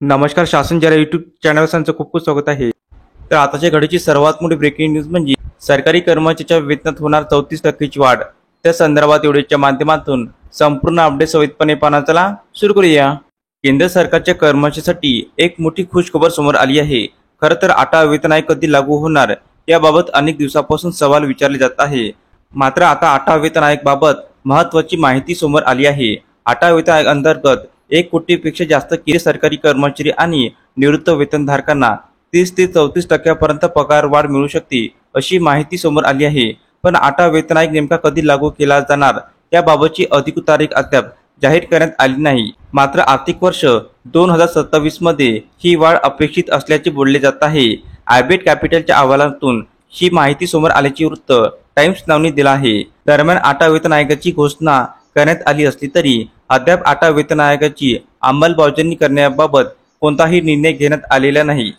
नमस्कार. शासन जरा यूट्यूब चॅनल खूप खूप स्वागत आहे. तर आताच्या घडीची सर्वात मोठी ब्रेकिंग न्यूज म्हणजे सरकारी कर्मचाऱ्यांच्या वेतनात होणार 34% वाढ. त्या संदर्भात व्हिडिओच्या माध्यमातून संपूर्ण अपडेट सविस्तरपणे पाहण्याला चला सुरू करूया. केंद्र सरकारच्या कर्मचाऱ्यांसाठी एक मोठी खुशखबर समोर आली आहे. खरं तर 8 वेतन आयोग कधी लागू होणार याबाबत अनेक दिवसापासून सवाल विचारले जात आहे. मात्र आता 8 वेतन आयोग बाबत महत्त्वाची माहिती समोर आली आहे. 8 वेतन आयोग अंतर्गत 1 कोटीपेक्षा जास्त केंद्रीय सरकारी कर्मचारी आणि निवृत्त वेतनधारकांना 30 ते 34% पर्यंत पगार वाढ मिळू शकते, अशी माहिती समोर आली आहे. पण 8 वेतन आयोग नेमका कधी लागू केला जाणार याबाबतची अधिकृत तारीख अद्याप जाहीर करण्यात आली नाही. मात्र आर्थिक वर्ष 2027 मध्ये ही वाढ अपेक्षित असल्याचे बोलले जात आहे. आयबेट कॅपिटलच्या अहवालातून ही माहिती समोर आल्याचे वृत्त टाइम्स नावाने दिला आहे. दरम्यान 8 वेतन आयोगाची घोषणा करण्यात आली असली तरी अद्याप 8 वेतन आयोगाची अंमलबजावणी करण्याबाबत कोणताही निर्णय घेण्यात आलेला नाही.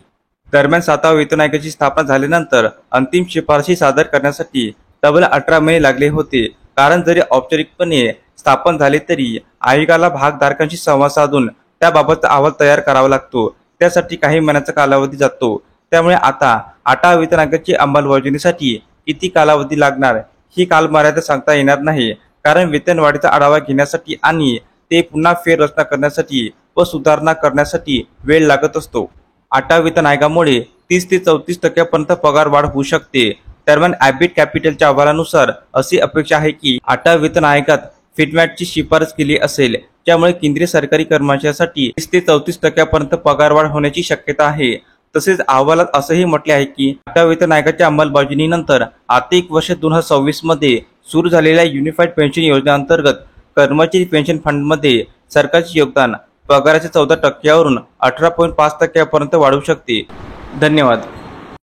दरम्यान 7व्या वेतन आयोगाची स्थापना झाल्यानंतर अंतिम शिफारशी सादर करण्यासाठी तब्बल 18 महिने लागले होते. कारण जरी औपचारिकपणे स्थापन झाले तरी आयोगाला भागधारकांशी संवाद साधून त्याबाबतचा अहवाल तयार करावा लागतो. त्यासाठी काही महिन्याचा कालावधी जातो. त्यामुळे आता 8 वेतन आयोगाची अंमलबजावणीसाठी किती कालावधी लागणार ही कालमर्यादा सांगता येणार नाही. कारण वेतन वाढीचा आढावा घेण्यासाठी आणि ते पुन्हा फेररचना करण्यासाठी व सुधारणा करण्यासाठी वेळ लागत असतो. 8 वेतन आयोगामुळे 30 ते 34% पर्यंत पगार वाढ होऊ शकते. दरम्यान आयबेट कॅपिटलच्या अहवालानुसार अशी अपेक्षा आहे की 8 वेतन आयोगात फिटमॅटची शिफारस केली असेल, ज्यामुळे केंद्रीय सरकारी कर्मचाऱ्यांसाठी 30 ते 34% पर्यंत पगारवाढ होण्याची शक्यता आहे. तसेच अहवालात असंही म्हटले आहे की 8 वेतन आयोगाच्या अंमलबजावणीनंतर आर्थिक वर्ष 2026 मध्ये सुरू झालेल्या युनिफाईड पेन्शन योजनेअंतर्गत कर्मचारी पेन्शन फंडमध्ये सरकारचे योगदान पगाराच्या 14% वरून 18.5% पर्यंत वाढू शकते. धन्यवाद.